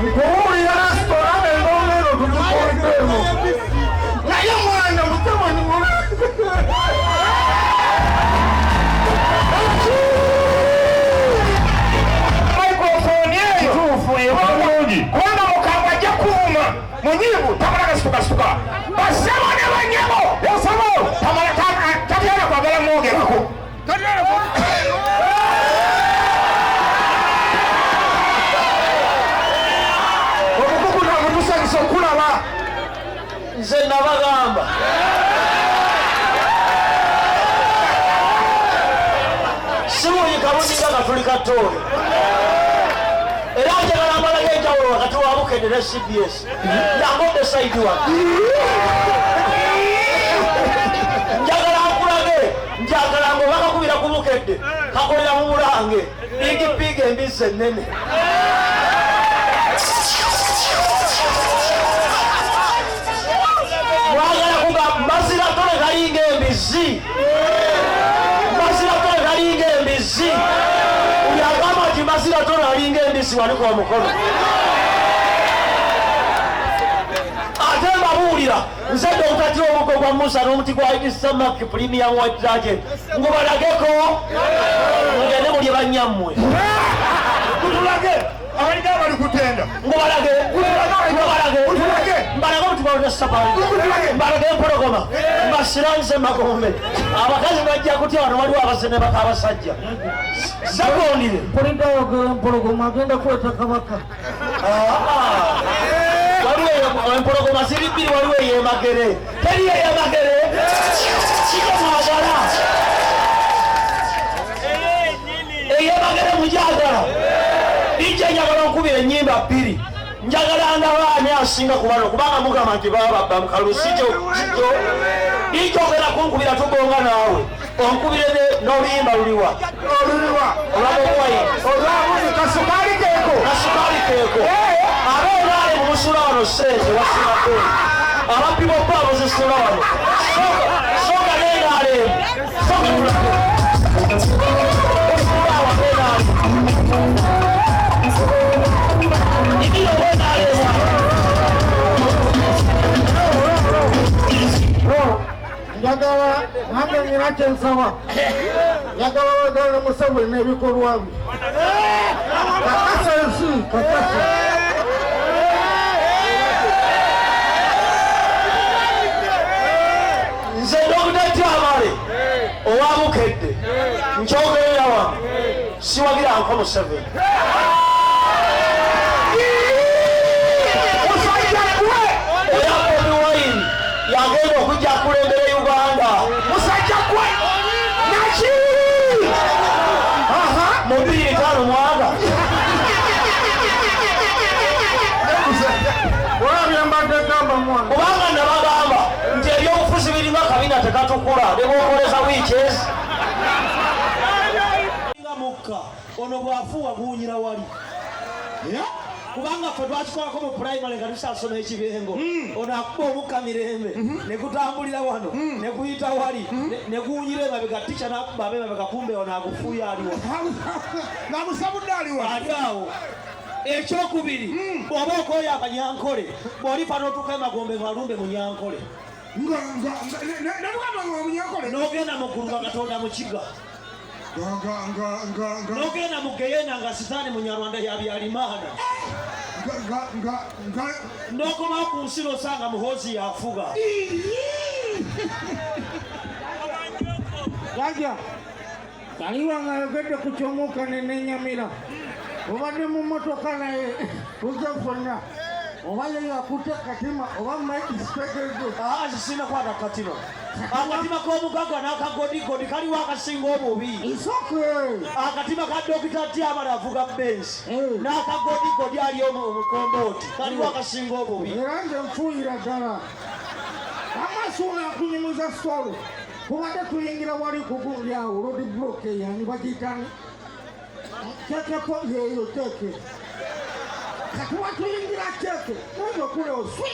nkuwulira restaurant engomero tugikolekemu naye mwana mutema nimula microphone eyo tuufu ebulungi kubanga mukambwe ajja kuuma munyiivu tamala kasukasuka basebo ne banyabo yosabo tamala tatyala kwagala mwogerako omukukuta mutusanyusa okulaba nze nabagamba simuyika buninga nga tuli katooli era njagala mbalaga enjawulo wakati wa Bukedde ne CBS yangodde saidi wa njagala nkulage njagala ngo bakakubira ku Bukedde kakolera mu Bulange bigipiga embizzi ennene mwagala kuga mazira tole galinga embizzi mazira tole galinga embizzi uyagamba nti mazira tole galinga embizzi waliko omukono ate mbabuulira nze dokutati omugo gwa Musa n'omuti gwa Isamaki premium white dragon ngubalageko mugende mulye bannyammwe kutulage abalina abali kutenda ngubalage mbalaga omuti gwa Sapali mbalaga empologoma mbasiranze magombe abakazi bajja kutya wano waliwo abasene abasajja sagonire polinda empologoma agenda kweta kabaka waliwo empologoma ziri bbiri waliwo eyemagere teri eyemagere kikomwagala eyemagere mujagala ijja njagala okubira ennyimba bbiri njagala ndabaani asinga ku bano kubanga mugamba nti bababba mukalusijo ijja ogenda kunkubira tugonga naawe onkubire n'oluyimba luliwa olwamuwayi olwamuzi kasukali keeko abeeraale mu musula wano sente wasinako abapibo baabo zisula wano soga neenaaleemu soga okulawa neenaale njagala nange nina kyensaba njagala wagala musabule n'ebikolwa bye kakasa ensi kakasa nze dokutati amale owa Bukedde nkyogerera wano siwagira nko Museveni yagenda okujja kulembera Uganda musajja gwe naki mu 2-5 mwaka kubanga nabagamba nti ebyobufuzi biringa kabina tekatukula nebwokoleza wiiki ezi mukka ono bwafuwa guwunyira wali kubanga ffe twakikolako mu primary nga tusasoma ekibengo ono akuba omukka mirembe nekutambulira wano nekuyita wali nekuwunyira emabega tica nakuba abemabega kumbe ono agufuuya aliwo namusabudde aliwo ali awo ekyokubiri oba okoyo abanyankole bwoli pano otuka emagombe ngalumbe munyankole nogenda mukulunga katonda mukiga nogenda mugeyena nga sitaani munyarwanda yabyalimana nokomawo ku nsi nosanga muhozi yafuga gaja taliwa nga yogedde ku kyomuuka nenenyamira obadde mu motoka naye uzefonna oba yeyo akutte katima oba maikispekezo sisina kwata katima akatima k'omugaga n'akagodigodi kaliwo akasinga obubi akatima ka dokita Tyamala avuga bensi n'akagodigodi ali omukombooti kaliwo akasinga obubi era nze nfuuyira ddala amasuula akunyumiza sitolo kubadde tuyingira wali kugundi awo rodi block eyani bagiyitani kekepo yeyo keke katuwa tuyingira keke noyo kule oswi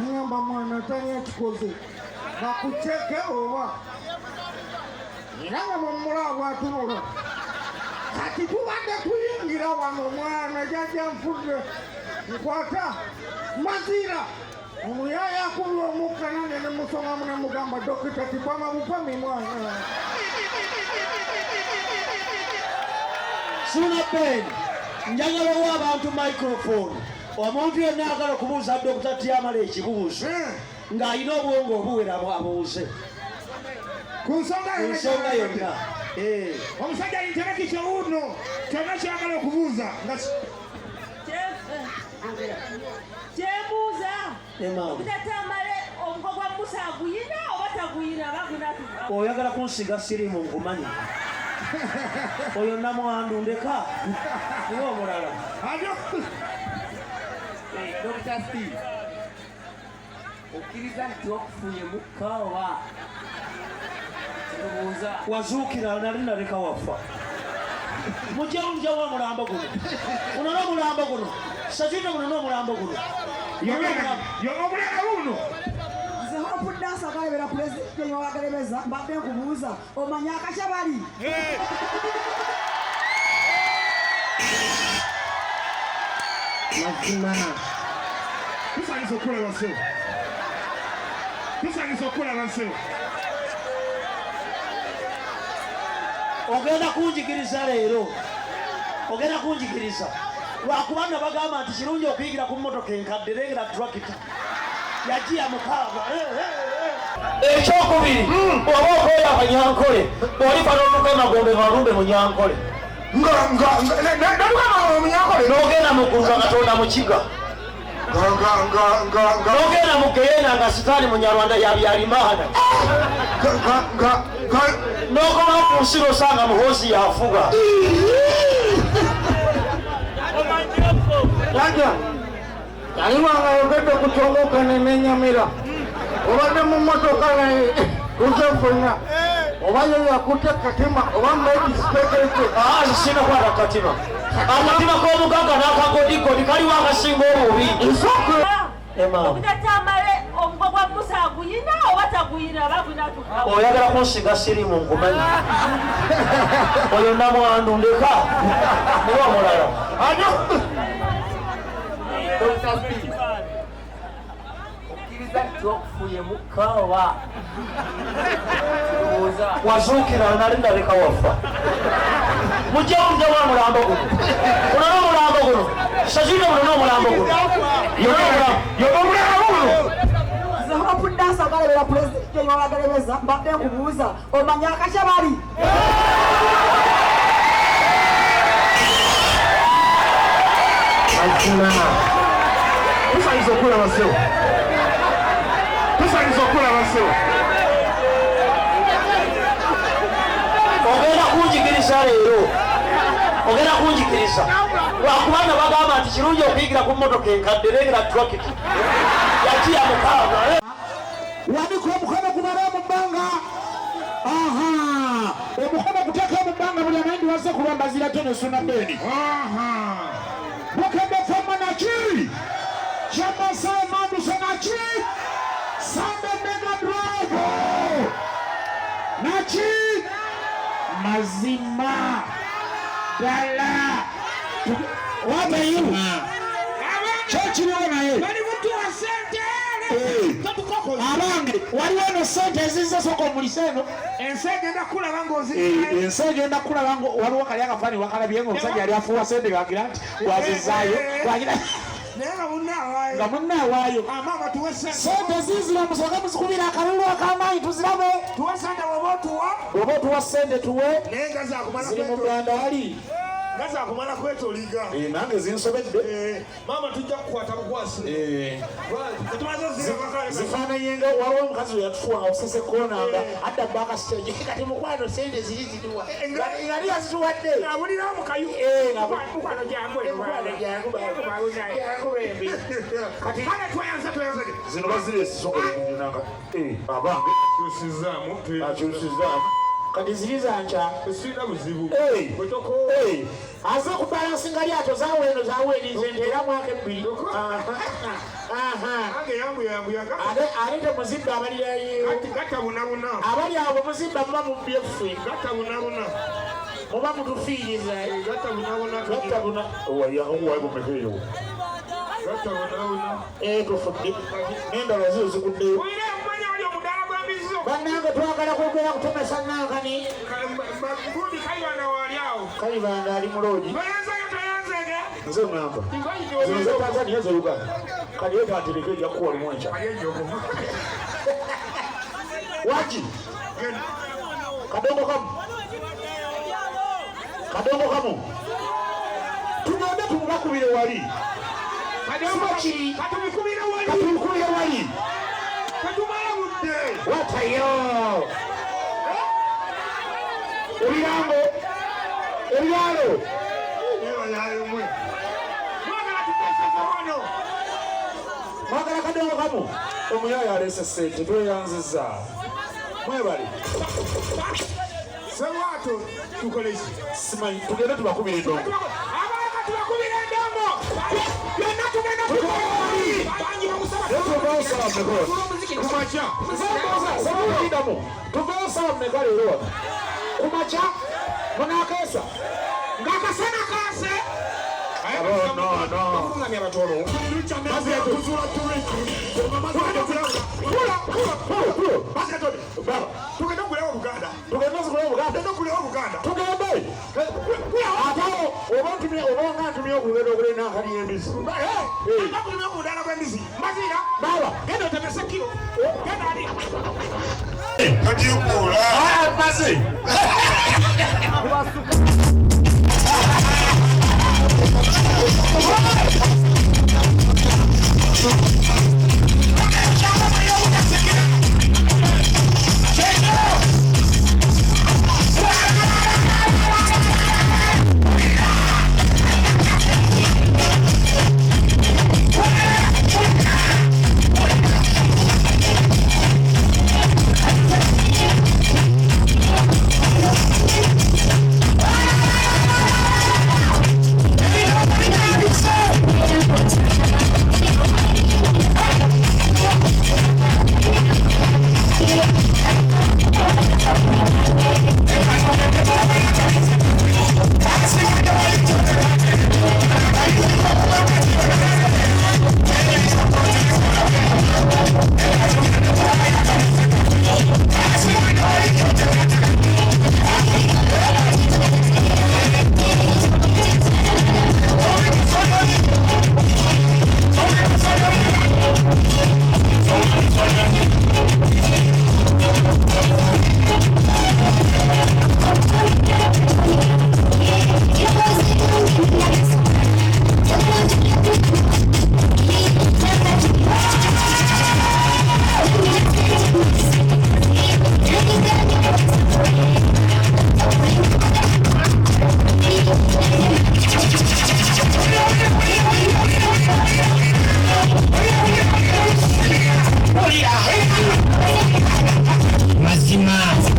ngamba mwana tani ekikoze bakucheke oba era nga mumulaawo atunula kati tubadde tuyingira wano mwana jajja nfudde nkwata mazira omuyaya akulwa omukanane ne musonga mune mugamba dokita tipama bupami mwana Suna Ben njagala wa abantu microphone omuntu yenna agala kubuuza Dr. Tyamala ekibuuzo ng'alina obwongo obuwera abuuze ku nsonga yonna. omusajja ayinterekisa uno kyonna kyagala okubuuza kyebuuza okutatambale omugo gwa Musa aguyina oba taguyina oyagala kunsiga sirimu nkumanyi oyo namwandu ndeka niwe omulala. Dr. Steve, okkiriza nti wakufunye mukka oba kibuuza wazuukira nali naleka wafa mujjawo omulambo guno guno n'omulambo guno sakite guno n'omulambo guno omulala uno nze hopudansi agalebera pulezidenti eyowagalebeza mbadde nkubuuza omanye akasha bali mazima tusangiza okulaba nsebo ogenda kunjigiriza leero ogenda kunjigiriza lwakubanga bagamba nti kirungi okuyigira ku mmotoka enkadde lengera turakita yagiya mukaaga ekyokubiri oba okola abanyankole olifa n'omukemagombe malumbe munyankole n'ogenda mukunga katonda mukiga n'ogenda mugeyena nga sitaani munyarwanda yabyalimaana n'okomawo ku nsiro osanga muhoozi yafuga Raja, aliwanga yogedde kukyongoka nenenyamira obadde mu mmotoka naye tuzefunya oba ye yakutte katima oba maidispekete sina kwata katima akatima k'omugagga n'akagodigodi kaliwo akasinga obubi okutatambale omugo gwa Musa aguyina oba taguyina oyagala kunsiga sirimu nkumanyi oyo namwandu ndeka niwe omulala. Dr. Steve, okkiriza nti wakufunye mukka oba kibuuza wazuukira nali naleka wafa mujjawo omulambo guno guno n'omulambo guno sakite guno n'omulambo guno omulala uno nze hopudansi agalebera pulezidenti eyowagalebeza mbadde nkubuuza omanye akasha bali mazima tusangiza okulaba nsebo ogenda kunjigiriza leero ogenda kunjigiriza lwakubanga bagamba nti kirungi okuyigira ku mmotoka enkadde lengera turakiti yagiya mukaaga wanika omukono gumala mu bbanga omukono guteeka mu bbanga buli anaindi wazze kulwambazira tono Suna Ben Bukedde Fama naki Chamasai Mandusa naki Sunday Mega Drive naki mazima dala wabayu kyekiriwo naye abange waliwo eno sente ezizze soko muliseno ensi egenda kulaba ensi egenda kulaba ngo waliwo kali akafaani wakalabye ng'omusajja yali afuuwa sente gagira nti wazizaayo wagira nga munnawaayo sente zizira musooke muzikubira akalulu ak'amaanyi tuzirabe oba otuwa sente tuwe ziri mu Uganda wali ngazakumala kwetoliga nange zinsobedde mama tujja kukwata bukwasi zifaananyenga waliwo omukazi we yatufuwa nga busese konanga adda bbaka siteje kati mukwano sente ziri zituwa ngani yazituwadde abulirawo mukayu mukwano jangubembi kati kale twayanza zino baziri esisokolekunanga abange akyusizaamu kati ziri zanca sirina buzibu aze kubalansinga lyato zawenize nti era mwaka ebbiri ate temuzibba abali abo muzibba muba mubyeffe muba mutufiiriza Tufudde n'endala zo ziguddeyo. Bannange twagala kwogera kutomesa nankani. Kayibanda ali muloogi. Nze ngamba. Zino ze Tanzania ze Uganda. Kali yetu atereke ejja kukuwa lumwanca. Waki? Kadongo kamu. Kadongo kamu. Tugende tumubakubire wali. Katumikubire wali. Watayo. Ebyalo. Mwagala kadongo kamu. Omuyaya alese sente tweyanziza. Mwebali. Sewato tukoleki. Simanyi tugende tubakubire endongo. Tuvaosala mmeka leero wano kumaca munakeesa ng'akasana kaase obanga ntumye okugenda okulena akali embisi maze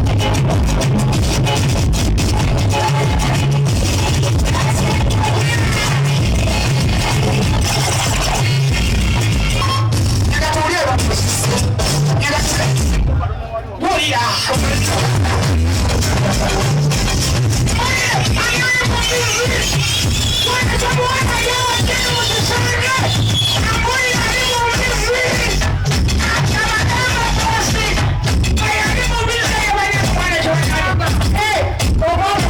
Come on,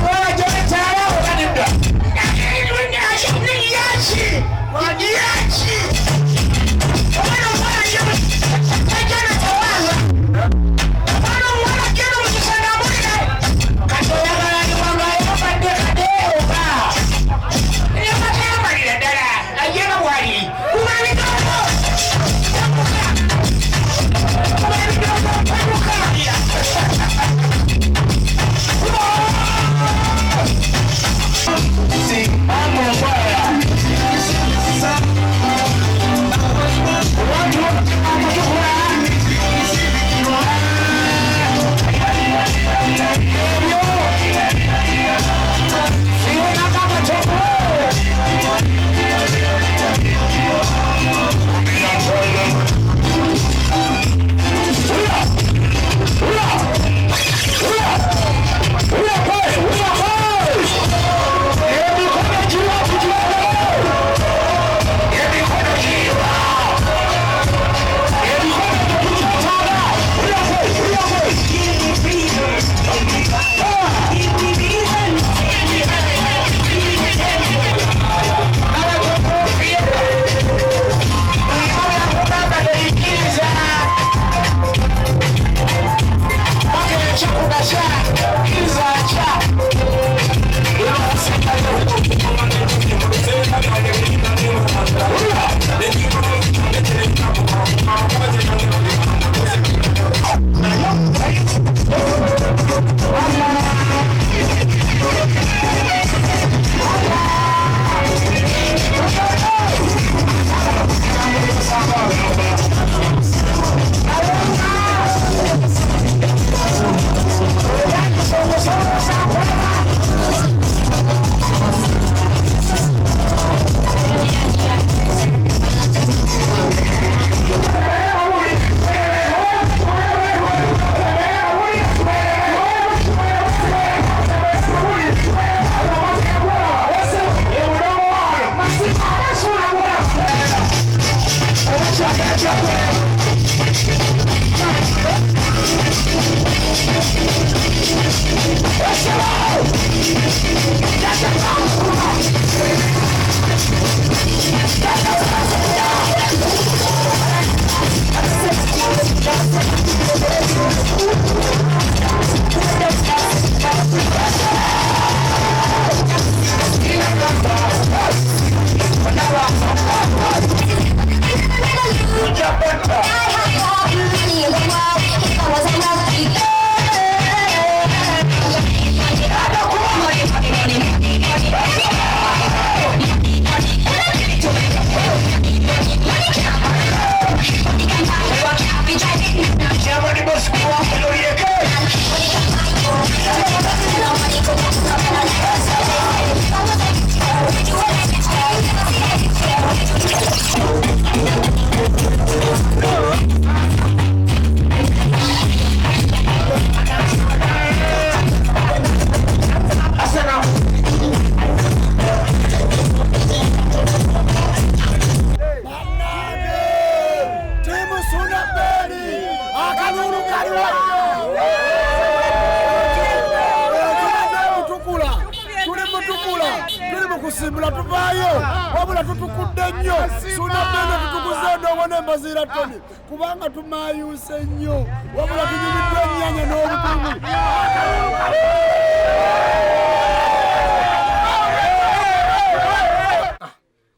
tusimbula tuvaayo wabula tutukudde nnyo sunabeno tutukuze ndongo n'embazira toni kubanga tumayuse nnyo wabula tunyumiddwa ennyanya n'obutungulu.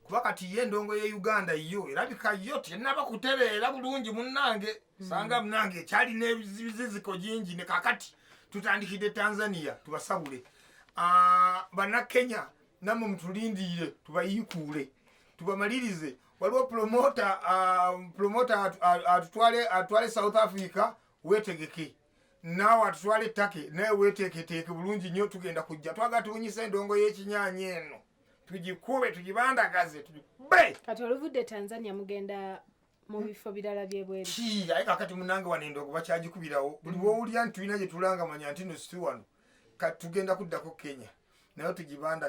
kuba kati ye endongo ye Uganda yo erabika yo tenaba kutereera bulungi munnange sanga munnange ekyalina ebiziziko gingi ne kakati tutandikidde Tanzania tubasabule Bannakenya namwe mutulindiire tubayiikuule tubamalirize waliwo promota atutwale South Africa weetegeke naawe atutwale Take naye weeteeketeeke bulungi nnyo tugenda kujja twagala tubunyisa endongo y'ekinyanya eno tugikube tugibandagaze tugikube. Kati oluvudde Tanzania mugenda mu bifo birala byebweru aye kakati munange wano endongo bakyagikubirawo buli bw'owulira nti tulina gye tulanga manya nti no si wano kati tugenda kuddako Kenya nayo tugibanda